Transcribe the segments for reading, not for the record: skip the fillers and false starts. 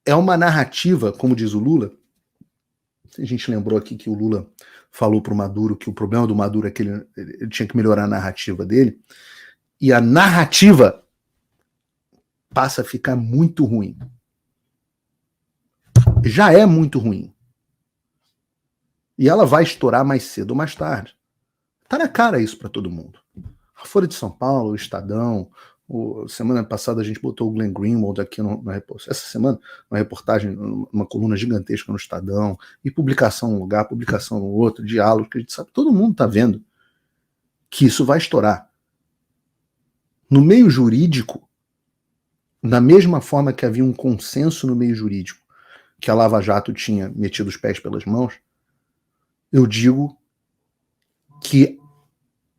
é uma narrativa, como diz o Lula. A gente lembrou aqui que o Lula falou para o Maduro que o problema do Maduro é que ele tinha que melhorar a narrativa dele, e a narrativa passa a ficar muito ruim. Já é muito ruim. E ela vai estourar mais cedo ou mais tarde. Tá na cara isso para todo mundo. A Folha de São Paulo, o Estadão, semana passada a gente botou o Glenn Greenwald aqui essa semana, uma reportagem, uma coluna gigantesca no Estadão, e publicação num lugar, publicação no outro, diálogo, que a gente sabe, todo mundo tá vendo que isso vai estourar. No meio jurídico, da mesma forma que havia um consenso no meio jurídico que a Lava Jato tinha metido os pés pelas mãos, eu digo que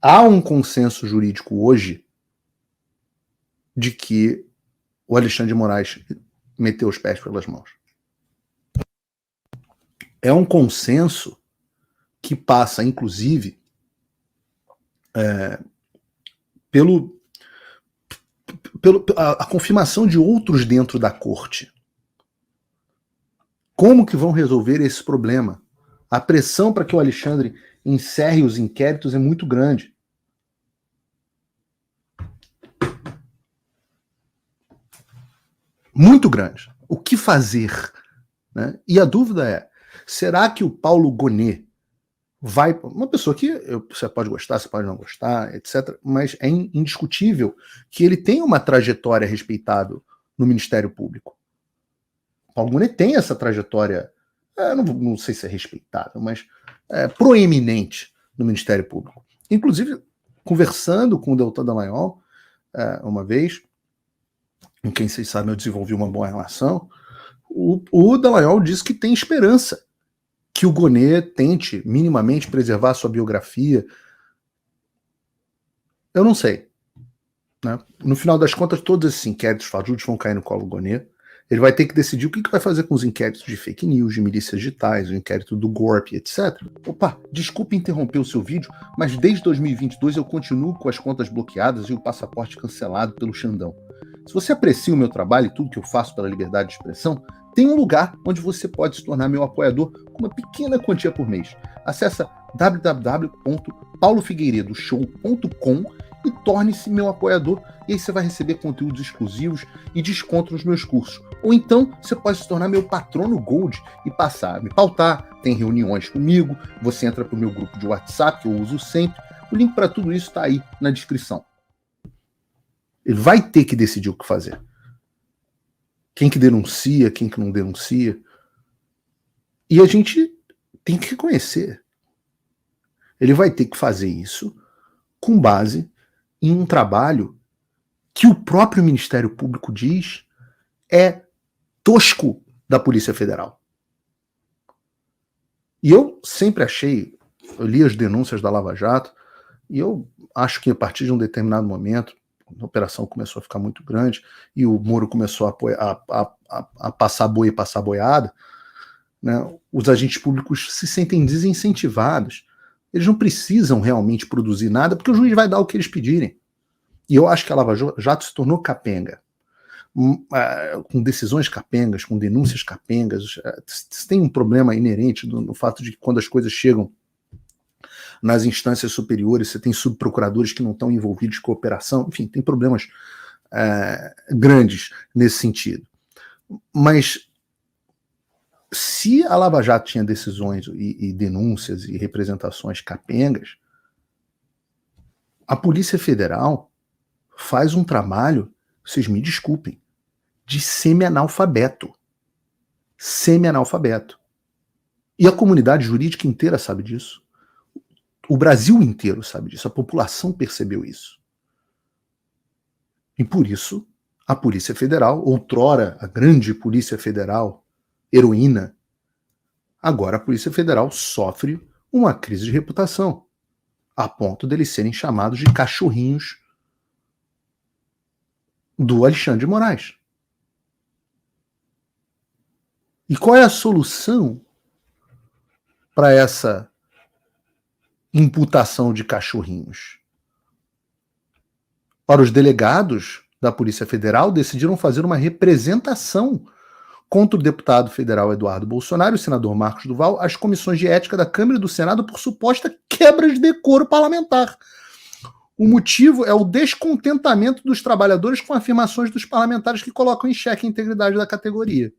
há um consenso jurídico hoje de que o Alexandre de Moraes meteu os pés pelas mãos. É um consenso que passa, inclusive, a confirmação de outros dentro da corte. Como que vão resolver esse problema? A pressão para que o Alexandre encerre os inquéritos é muito grande. Muito grande. O que fazer? Né? E a dúvida é, será que o Paulo Gonet vai... Uma pessoa que você pode gostar, você pode não gostar, etc., mas é indiscutível que ele tem uma trajetória respeitável no Ministério Público. O Paulo Gonet tem essa trajetória, não sei se é respeitável, mas proeminente no Ministério Público. Inclusive, conversando com o Deltan Dallagnol, uma vez, com quem vocês sabem eu desenvolvi uma boa relação, o Dallagnol disse que tem esperança que o Gonet tente minimamente preservar sua biografia. Eu não sei. Né? No final das contas, todos esses inquéritos fajutos vão cair no colo do Gonet. Ele vai ter que decidir o que vai fazer com os inquéritos de fake news, de milícias digitais, o inquérito do GORP, etc. Opa, desculpe interromper o seu vídeo, mas desde 2022 eu continuo com as contas bloqueadas e o passaporte cancelado pelo Xandão. Se você aprecia o meu trabalho e tudo que eu faço pela liberdade de expressão, tem um lugar onde você pode se tornar meu apoiador com uma pequena quantia por mês. Acesse www.paulofigueiredoshow.com e torne-se meu apoiador, e aí você vai receber conteúdos exclusivos e desconto nos meus cursos. Ou então você pode se tornar meu patrono Gold e passar a me pautar, tem reuniões comigo, você entra para o meu grupo de WhatsApp, que eu uso sempre. O link para tudo isso está aí na descrição. Ele vai ter que decidir o que fazer. Quem que denuncia, quem que não denuncia. E a gente tem que reconhecer. Ele vai ter que fazer isso com base em um trabalho que o próprio Ministério Público diz é tosco da Polícia Federal. E eu sempre achei, eu li as denúncias da Lava Jato, e eu acho que a partir de um determinado momento, a operação começou a ficar muito grande, e o Moro começou a passar boi e passar boiada, né, os agentes públicos se sentem desincentivados. Eles não precisam realmente produzir nada, porque o juiz vai dar o que eles pedirem. E eu acho que a Lava Jato se tornou capenga. Com decisões capengas, com denúncias capengas. Tem um problema inerente no fato de que quando as coisas chegam nas instâncias superiores, você tem subprocuradores que não estão envolvidos com a operação. Enfim, tem problemas grandes nesse sentido. Mas se a Lava Jato tinha decisões e denúncias e representações capengas, a Polícia Federal faz um trabalho, vocês me desculpem, de semi-analfabeto. Semi-analfabeto. E a comunidade jurídica inteira sabe disso. O Brasil inteiro sabe disso. A população percebeu isso. E por isso, a Polícia Federal, outrora a grande Polícia Federal, heroína, agora a Polícia Federal sofre uma crise de reputação, a ponto deles serem chamados de cachorrinhos do Alexandre de Moraes. E qual é a solução para essa imputação de cachorrinhos? Para os delegados da Polícia Federal decidiram fazer uma representação contra o deputado federal Eduardo Bolsonaro e o senador Marcos Duval às comissões de ética da Câmara e do Senado por suposta quebra de decoro parlamentar. O motivo é o descontentamento dos trabalhadores com afirmações dos parlamentares que colocam em xeque a integridade da categoria.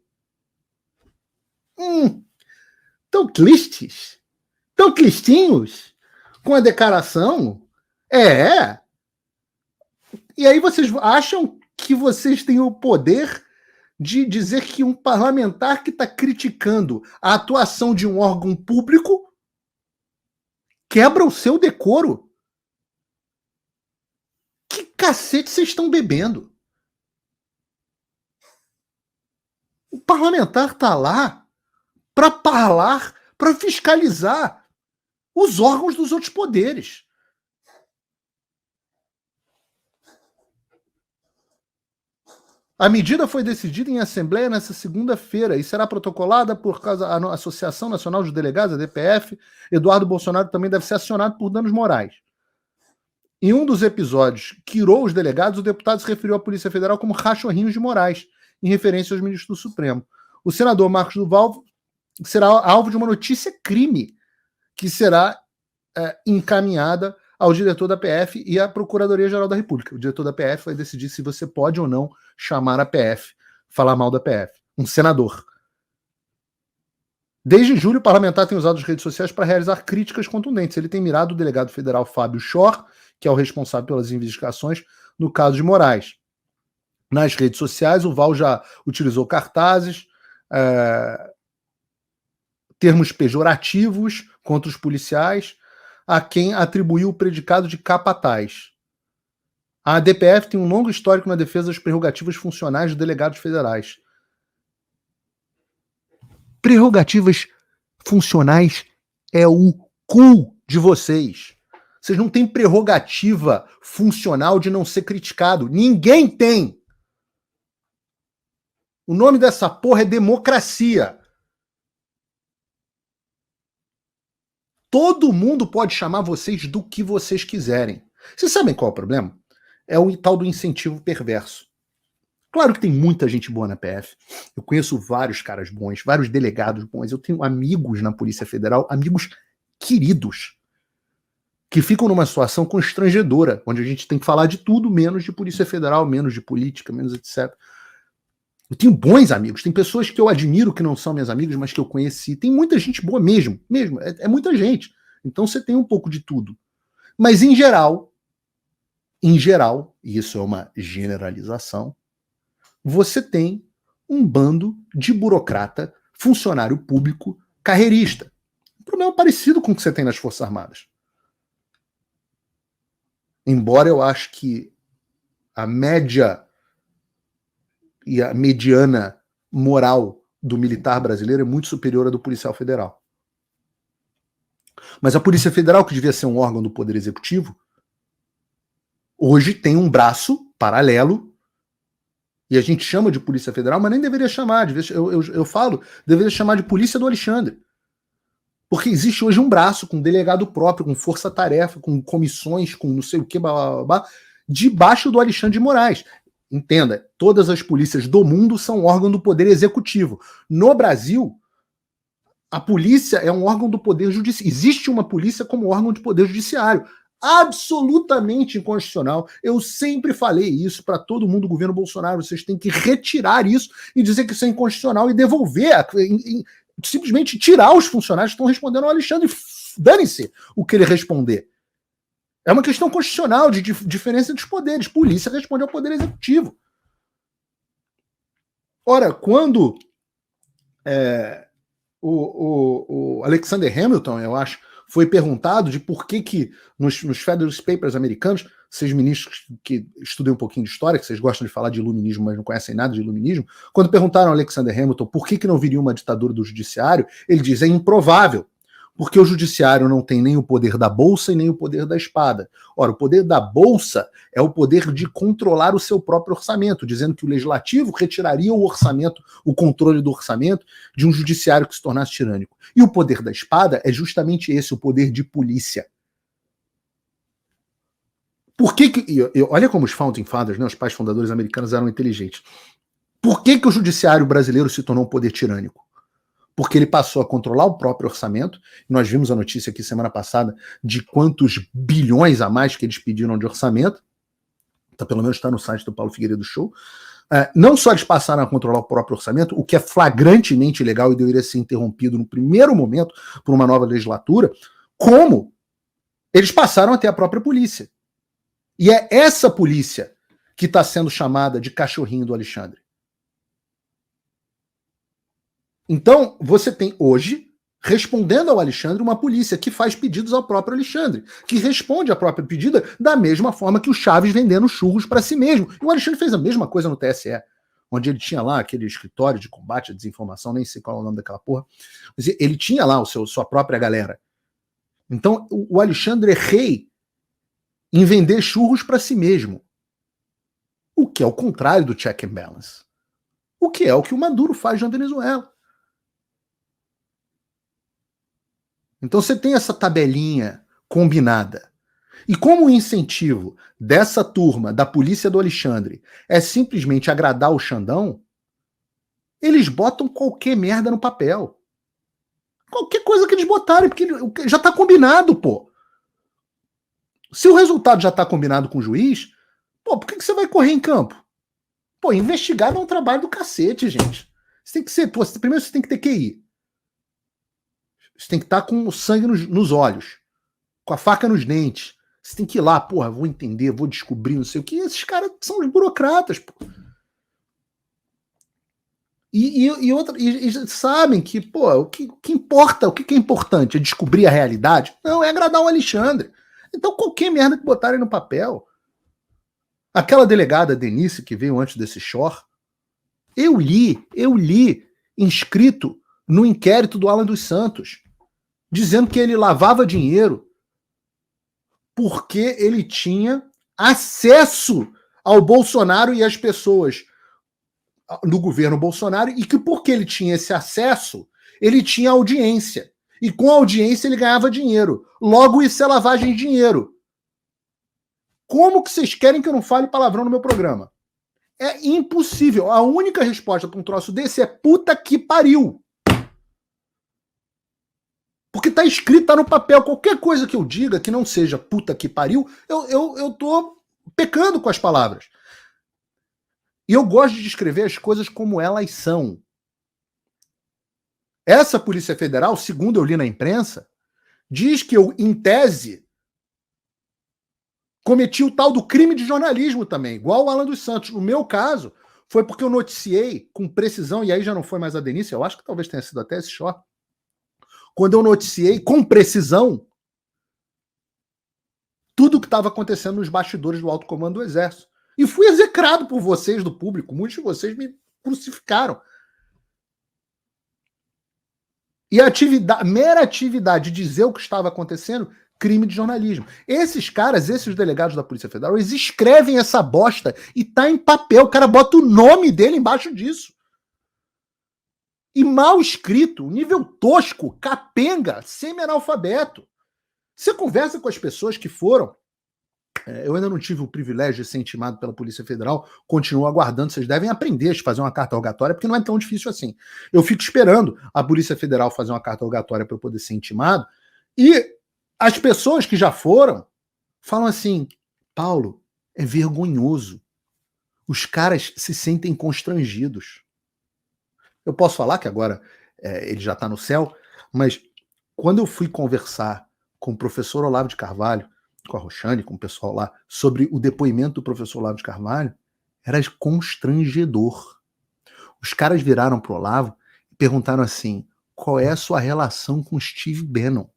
Tão tristes? Tão tristinhos? Com a declaração? E aí vocês acham que vocês têm o poder de dizer que um parlamentar que está criticando a atuação de um órgão público quebra o seu decoro? Que cacete vocês estão bebendo? O parlamentar está lá para falar, para fiscalizar os órgãos dos outros poderes. A medida foi decidida em assembleia nesta segunda-feira e será protocolada por causa da Associação Nacional de Delegados, a DPF. Eduardo Bolsonaro também deve ser acionado por danos morais. Em um dos episódios que irou os delegados, o deputado se referiu à Polícia Federal como cachorrinhos de Moraes, em referência aos ministros do Supremo. O senador Marcos Duval será alvo de uma notícia crime, que será encaminhada ao diretor da PF e à Procuradoria-Geral da República. O diretor da PF vai decidir se você pode ou não chamar a PF, falar mal da PF. Um senador. Desde julho, o parlamentar tem usado as redes sociais para realizar críticas contundentes. Ele tem mirado o delegado federal Fábio Schor, que é o responsável pelas investigações no caso de Moraes. Nas redes sociais, o Val já utilizou cartazes, termos pejorativos contra os policiais, a quem atribuiu o predicado de capataz. A DPF tem um longo histórico na defesa das prerrogativas funcionais dos delegados federais. Prerrogativas funcionais é o cu de vocês. Vocês não têm prerrogativa funcional de não ser criticado. Ninguém tem. O nome dessa porra é democracia. Todo mundo pode chamar vocês do que vocês quiserem. Vocês sabem qual é o problema? É o tal do incentivo perverso. Claro que tem muita gente boa na PF. Eu conheço vários caras bons, vários delegados bons. Eu tenho amigos na Polícia Federal, amigos queridos, que ficam numa situação constrangedora, onde a gente tem que falar de tudo, menos de Polícia Federal, menos de política, menos etc. Eu tenho bons amigos, tem pessoas que eu admiro que não são minhas amigas, mas que eu conheci. Tem muita gente boa mesmo. É muita gente. Então você tem um pouco de tudo. Mas em geral, e isso é uma generalização, você tem um bando de burocrata, funcionário público, carreirista. Um problema parecido com o que você tem nas Forças Armadas. Embora eu acho que a média e a mediana moral do militar brasileiro é muito superior à do policial federal. Mas a Polícia Federal, que devia ser um órgão do Poder Executivo, hoje tem um braço paralelo, e a gente chama de Polícia Federal, mas nem deveria chamar, eu falo, deveria chamar de Polícia do Alexandre. Porque existe hoje um braço com delegado próprio, com força-tarefa, com comissões, com não sei o que, blá, blá, blá, debaixo do Alexandre de Moraes. Entenda, todas as polícias do mundo são órgão do Poder Executivo. No Brasil, a polícia é um órgão do Poder Judiciário. Existe uma polícia como órgão de Poder Judiciário. Absolutamente inconstitucional. Eu sempre falei isso para todo mundo do governo Bolsonaro. Vocês têm que retirar isso e dizer que isso é inconstitucional e devolver, simplesmente tirar os funcionários que estão respondendo ao Alexandre. Dane-se o que ele responder. É uma questão constitucional de diferença dos poderes. Polícia responde ao Poder Executivo. Ora, quando o Alexander Hamilton, eu acho, foi perguntado de por que nos Federalist Papers americanos, vocês ministros que estudem um pouquinho de história, que vocês gostam de falar de iluminismo, mas não conhecem nada de iluminismo, quando perguntaram ao Alexander Hamilton por que não viria uma ditadura do judiciário, ele diz, é improvável, porque o judiciário não tem nem o poder da bolsa e nem o poder da espada. Ora, o poder da bolsa é o poder de controlar o seu próprio orçamento, dizendo que o legislativo retiraria o orçamento, o controle do orçamento de um judiciário que se tornasse tirânico. E o poder da espada é justamente esse, o poder de polícia. Por que olha como os Founding Fathers, né, os pais fundadores americanos eram inteligentes. Por que o judiciário brasileiro se tornou um poder tirânico? Porque ele passou a controlar o próprio orçamento. Nós vimos a notícia aqui semana passada de quantos bilhões a mais que eles pediram de orçamento. Então, pelo menos está no site do Paulo Figueiredo Show. Não só eles passaram a controlar o próprio orçamento, o que é flagrantemente ilegal e deveria ser interrompido no primeiro momento por uma nova legislatura, como eles passaram a ter a própria polícia. E é essa polícia que está sendo chamada de cachorrinho do Alexandre. Então, você tem hoje, respondendo ao Alexandre, uma polícia que faz pedidos ao próprio Alexandre, que responde à própria pedida da mesma forma que o Chaves vendendo churros para si mesmo. E o Alexandre fez a mesma coisa no TSE, onde ele tinha lá aquele escritório de combate à desinformação, nem sei qual é o nome daquela porra, mas ele tinha lá sua própria galera. Então, o Alexandre é rei em vender churros para si mesmo. O que é o contrário do check and balance. O que é o que o Maduro faz na Venezuela. Então você tem essa tabelinha combinada. E como o incentivo dessa turma, da polícia do Alexandre, é simplesmente agradar o Xandão, eles botam qualquer merda no papel. Qualquer coisa que eles botarem, porque já tá combinado, pô. Se o resultado já tá combinado com o juiz, pô, por que você vai correr em campo? Pô, investigar é um trabalho do cacete, gente. Você tem que ser, pô, primeiro você tem que ter QI. Você tem que estar com o sangue nos olhos, com a faca nos dentes. Você tem que ir lá, porra, vou entender, vou descobrir, não sei o que. Esses caras são os burocratas, pô. E sabem que, pô, o que importa, o que é importante? É descobrir a realidade? Não, é agradar o Alexandre. Então qualquer merda que botarem no papel. Aquela delegada Denise que veio antes desse short, eu li inscrito no inquérito do Alan dos Santos, dizendo que ele lavava dinheiro porque ele tinha acesso ao Bolsonaro e às pessoas do governo Bolsonaro, e que porque ele tinha esse acesso, ele tinha audiência. E com a audiência ele ganhava dinheiro. Logo, isso é lavagem de dinheiro. Como que vocês querem que eu não fale palavrão no meu programa? É impossível. A única resposta para um troço desse é puta que pariu. Porque tá escrito, tá no papel. Qualquer coisa que eu diga que não seja puta que pariu, eu tô pecando com as palavras. E eu gosto de descrever as coisas como elas são. Essa Polícia Federal, segundo eu li na imprensa, diz que eu, em tese, cometi o tal do crime de jornalismo também, igual o Alan dos Santos. No meu caso, foi porque eu noticiei com precisão, e aí já não foi mais a Denise, eu acho que talvez tenha sido até esse short, quando eu noticiei com precisão tudo o que estava acontecendo nos bastidores do alto comando do Exército. E fui execrado por vocês do público, muitos de vocês me crucificaram. E a mera atividade de dizer o que estava acontecendo, crime de jornalismo. Esses caras, esses delegados da Polícia Federal, eles escrevem essa bosta e tá em papel. O cara bota o nome dele embaixo disso. E mal escrito, nível tosco, capenga, semi-analfabeto. Você conversa com as pessoas que foram. Eu ainda não tive o privilégio de ser intimado pela Polícia Federal, continuo aguardando, vocês devem aprender a fazer uma carta rogatória, porque não é tão difícil assim. Eu fico esperando a Polícia Federal fazer uma carta rogatória para eu poder ser intimado, e as pessoas que já foram falam assim: Paulo, é vergonhoso. Os caras se sentem constrangidos. Eu posso falar que agora ele já está no céu, mas quando eu fui conversar com o professor Olavo de Carvalho, com a Roxane, com o pessoal lá, sobre o depoimento do professor Olavo de Carvalho, era constrangedor. Os caras viraram pro Olavo e perguntaram assim: qual é a sua relação com Steve Bannon?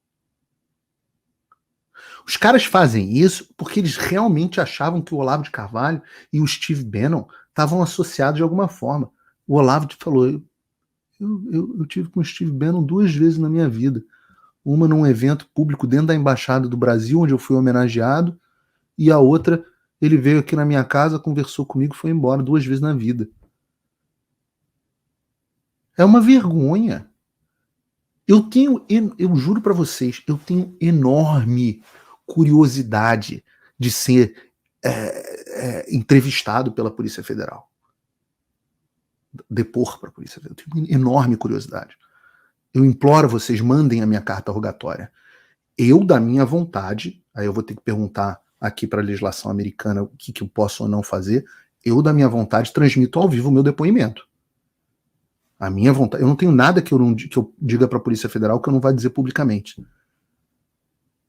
Os caras fazem isso porque eles realmente achavam que o Olavo de Carvalho e o Steve Bannon estavam associados de alguma forma. O Olavo falou: eu tive com o Steve Bannon 2 vezes na minha vida. Uma num evento público dentro da Embaixada do Brasil, onde eu fui homenageado, e a outra, ele veio aqui na minha casa, conversou comigo e foi embora 2 vezes na vida. É uma vergonha. Eu juro para vocês, eu tenho enorme curiosidade de ser entrevistado pela Polícia Federal. Depor para a Polícia Federal. Eu tenho enorme curiosidade. Eu imploro a vocês, mandem a minha carta rogatória. Eu, da minha vontade, aí eu vou ter que perguntar aqui para a legislação americana o que eu posso ou não fazer, eu, da minha vontade, transmito ao vivo o meu depoimento. A minha vontade. Eu não tenho nada que eu diga para a Polícia Federal que eu não vá dizer publicamente.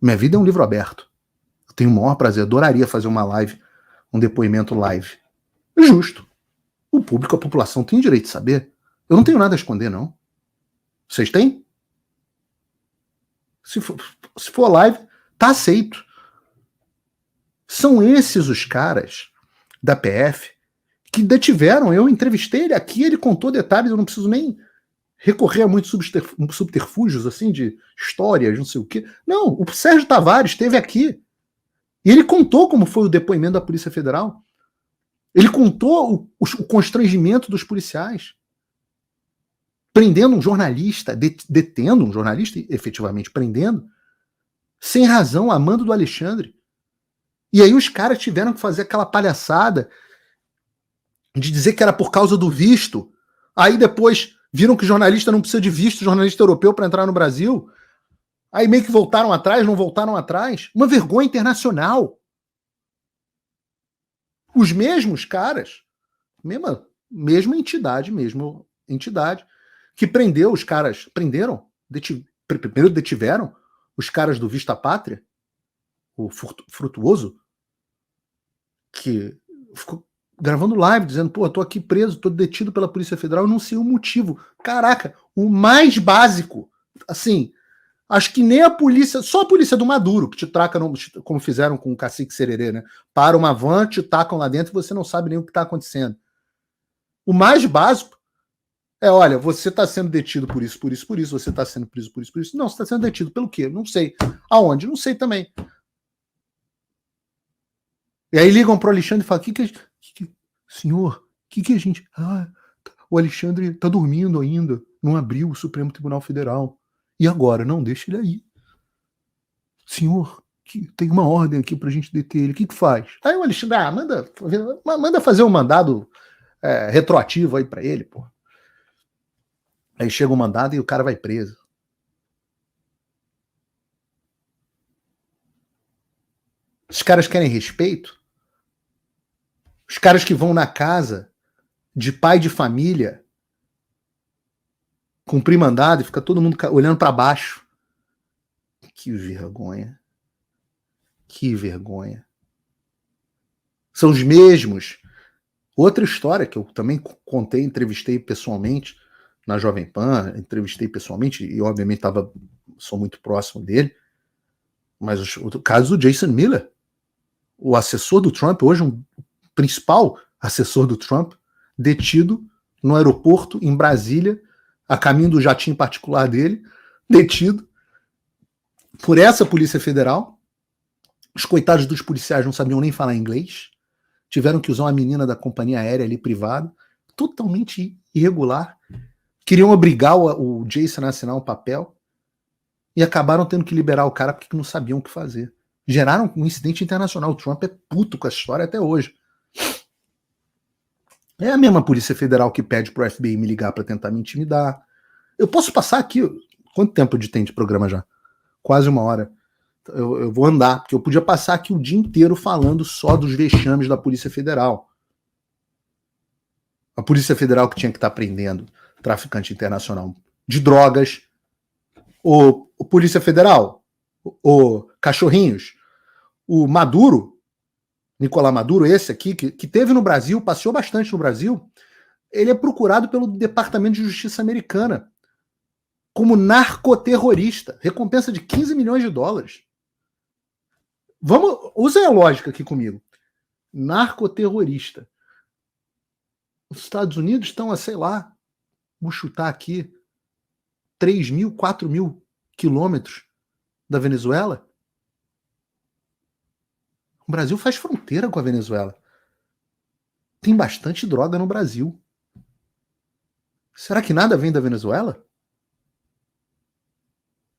Minha vida é um livro aberto. Eu tenho o maior prazer, adoraria fazer uma live, um depoimento live. Justo. O público, a população tem direito de saber. Eu não tenho nada a esconder, não. Vocês têm? Se for live, tá aceito. São esses os caras da PF que detiveram. Eu entrevistei ele aqui, ele contou detalhes, eu não preciso nem recorrer a muitos subterfúgios assim de histórias, não sei o quê. Não, o Sérgio Tavares esteve aqui e ele contou como foi o depoimento da Polícia Federal. Ele contou o constrangimento dos policiais. Prendendo um jornalista, detendo um jornalista, efetivamente prendendo, sem razão, a mando do Alexandre. E aí os caras tiveram que fazer aquela palhaçada de dizer que era por causa do visto. Aí depois viram que jornalista não precisa de visto, jornalista europeu, para entrar no Brasil. Aí meio que voltaram atrás, não voltaram atrás. Uma vergonha internacional. Os mesmos caras, mesma entidade, que prendeu os caras, primeiro detiveram os caras do Vista Pátria, o Frutuoso, que ficou gravando live, dizendo, pô, eu tô aqui preso, tô detido pela Polícia Federal, eu não sei o motivo. Caraca, o mais básico, assim, acho que nem a polícia, só a polícia do Maduro, que te traca, como fizeram com o Cacique Sererê, né? Para uma van, te tacam lá dentro e você não sabe nem o que tá acontecendo. O mais básico olha, você está sendo detido por isso, você está sendo preso por isso. Não, você está sendo detido pelo quê? Não sei. Aonde? Não sei também. E aí ligam pro Alexandre e falam, senhor, o que a gente... o Alexandre está dormindo ainda, não abriu o Supremo Tribunal Federal. E agora? Não, deixa ele aí. Senhor, tem uma ordem aqui pra gente deter ele, o que faz? Aí o Alexandre, manda fazer um mandado retroativo aí para ele, pô. Aí chega o mandado e o cara vai preso. Os caras querem respeito? Os caras que vão na casa de pai de família cumprir mandado e fica todo mundo olhando para baixo. Que vergonha. Que vergonha. São os mesmos. Outra história que eu também contei, entrevistei pessoalmente na Jovem Pan, entrevistei pessoalmente e obviamente sou muito próximo dele, mas o caso do Jason Miller, o assessor do Trump, hoje um principal assessor do Trump, detido no aeroporto em Brasília, a caminho do jatinho particular dele, detido por essa Polícia Federal. Os coitados dos policiais não sabiam nem falar inglês, tiveram que usar uma menina da companhia aérea ali privada, totalmente irregular. Queriam obrigar o Jason a assinar um papel e acabaram tendo que liberar o cara porque não sabiam o que fazer. Geraram um incidente internacional. O Trump é puto com essa história até hoje. É a mesma Polícia Federal que pede pro FBI me ligar para tentar me intimidar. Eu posso passar aqui... Quanto tempo tem de programa já? Quase 1 hora. Eu vou andar, porque eu podia passar aqui o dia inteiro falando só dos vexames da Polícia Federal. A Polícia Federal que tinha que estar prendendo traficante internacional de drogas, o Polícia Federal, o Cachorrinhos, o Maduro, Nicolás Maduro, esse aqui, que teve no Brasil, passeou bastante no Brasil, ele é procurado pelo Departamento de Justiça americana como narcoterrorista, recompensa de 15 milhões de dólares. Usem a lógica aqui comigo. Narcoterrorista. Os Estados Unidos estão a, sei lá, vou chutar aqui, 3.000, 4.000 quilômetros da Venezuela. O Brasil faz fronteira com a Venezuela. Tem bastante droga no Brasil. Será que nada vem da Venezuela?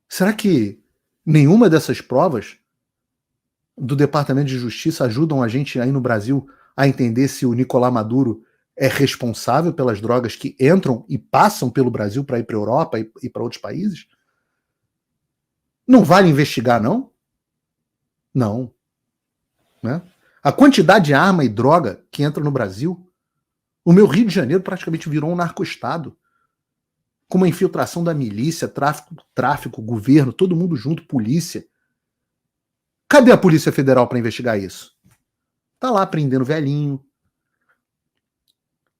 Será que nenhuma dessas provas do Departamento de Justiça ajudam a gente aí no Brasil a entender se o Nicolás Maduro é responsável pelas drogas que entram e passam pelo Brasil para ir para a Europa e para outros países? Não vale investigar, não? Não. Né? A quantidade de arma e droga que entra no Brasil, o meu Rio de Janeiro praticamente virou um narco-estado, com uma infiltração da milícia, tráfico, governo, todo mundo junto, polícia. Cadê a Polícia Federal para investigar isso? Tá lá prendendo velhinho,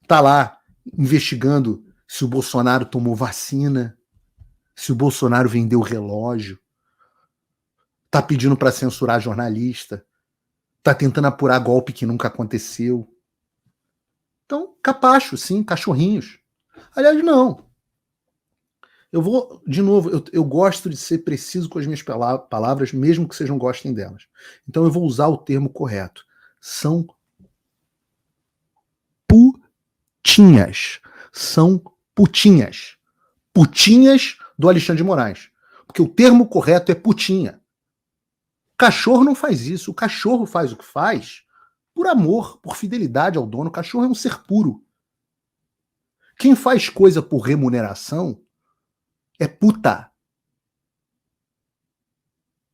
tá lá investigando se o Bolsonaro tomou vacina, se o Bolsonaro vendeu relógio, tá pedindo para censurar jornalista, tá tentando apurar golpe que nunca aconteceu. Então, capacho, sim, cachorrinhos. Aliás, não. Eu vou, de novo, eu gosto de ser preciso com as minhas palavras, mesmo que vocês não gostem delas. Então eu vou usar o termo correto. São putinhas. São putinhas. Putinhas do Alexandre de Moraes. Porque o termo correto é putinha. Cachorro não faz isso. O cachorro faz o que faz por amor, por fidelidade ao dono. O cachorro é um ser puro. Quem faz coisa por remuneração é puta.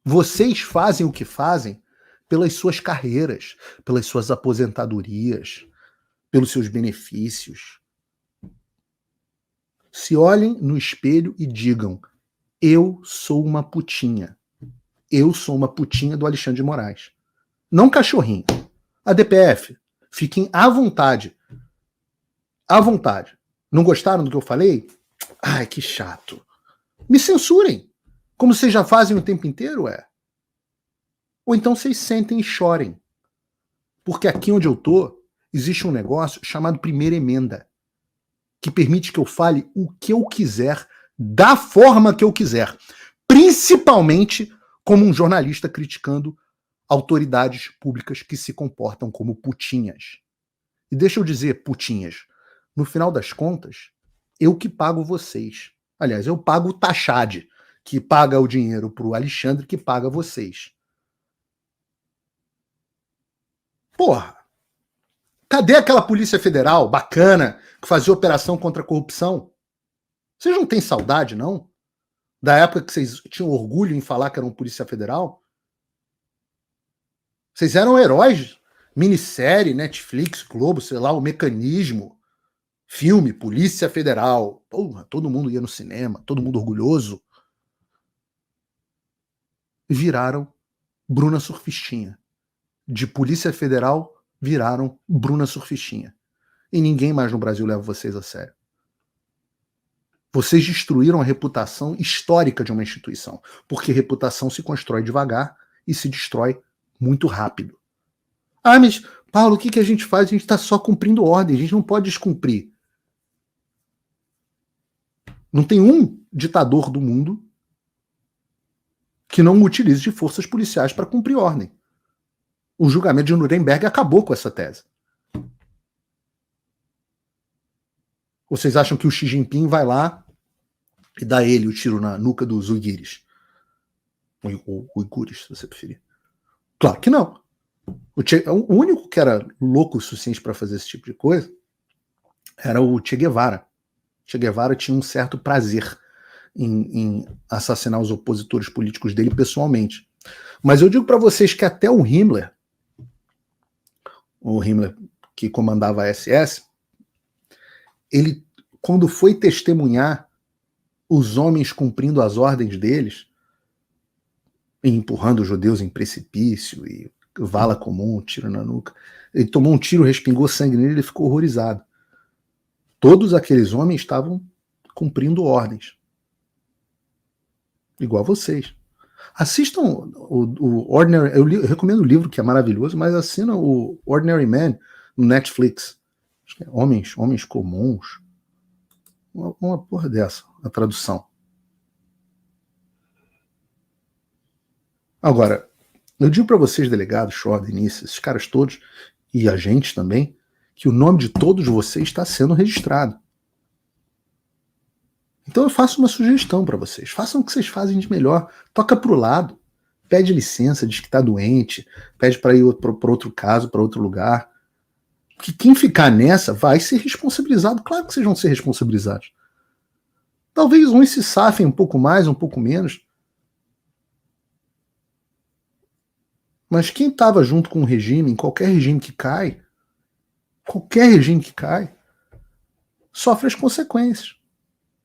Vocês fazem o que fazem pelas suas carreiras, pelas suas aposentadorias, pelos seus benefícios. Se olhem no espelho e digam: eu sou uma putinha. Eu sou uma putinha do Alexandre de Moraes. Não cachorrinho. A DPF, fiquem à vontade. À vontade. Não gostaram do que eu falei? Ai, que chato. Me censurem. Como vocês já fazem o tempo inteiro, Ou então vocês sentem e chorem. Porque aqui onde eu tô, existe um negócio chamado primeira emenda, que permite que eu fale o que eu quiser, da forma que eu quiser. Principalmente como um jornalista criticando autoridades públicas que se comportam como putinhas. E deixa eu dizer, putinhas, no final das contas, eu que pago vocês. Aliás, eu pago o Taxade, que paga o dinheiro pro Alexandre, que paga vocês. Porra! Cadê aquela Polícia Federal bacana que fazia operação contra a corrupção? Vocês não têm saudade, não? Da época que vocês tinham orgulho em falar que eram Polícia Federal? Vocês eram heróis. Minissérie, Netflix, Globo, sei lá, o Mecanismo. Filme, Polícia Federal. Porra, todo mundo ia no cinema, todo mundo orgulhoso. Viraram Bruna Surfistinha. De Polícia Federal, viraram Bruna Surfistinha. E ninguém mais no Brasil leva vocês a sério. Vocês destruíram a reputação histórica de uma instituição, porque reputação se constrói devagar e se destrói muito rápido. Ah, mas, Paulo, o que a gente faz? A gente está só cumprindo ordem, a gente não pode descumprir. Não tem um ditador do mundo que não utilize de forças policiais para cumprir ordem. O julgamento de Nuremberg acabou com essa tese. Vocês acham que o Xi Jinping vai lá e dá ele o tiro na nuca dos uigures? Ou uigures, se você preferir. Claro que não. O único que era louco o suficiente para fazer esse tipo de coisa era o Che Guevara. Che Guevara tinha um certo prazer em assassinar os opositores políticos dele pessoalmente. Mas eu digo para vocês que até o Himmler que comandava a SS, ele, quando foi testemunhar os homens cumprindo as ordens deles, e empurrando os judeus em precipício, e vala comum, tiro na nuca, ele tomou um tiro, respingou sangue nele, ele ficou horrorizado. Todos aqueles homens estavam cumprindo ordens. Igual vocês. Assistam o Ordinary... Eu recomendo o livro, que é maravilhoso, mas assina o Ordinary Man no Netflix. Acho que é Homens Comuns. Uma porra dessa, a tradução. Agora, eu digo para vocês, delegados, Shor, Denise, esses caras todos, e agentes também, que o nome de todos vocês está sendo registrado. Então eu faço uma sugestão para vocês. Façam o que vocês fazem de melhor. Toca pro lado. pede licença, diz que está doente, pede para ir para outro caso, para outro lugar. Que quem ficar nessa vai ser responsabilizado. Claro que vocês vão ser responsabilizados. Talvez uns se safem um pouco mais, um pouco menos. Mas quem estava junto com o regime, em qualquer regime que cai, sofre as consequências.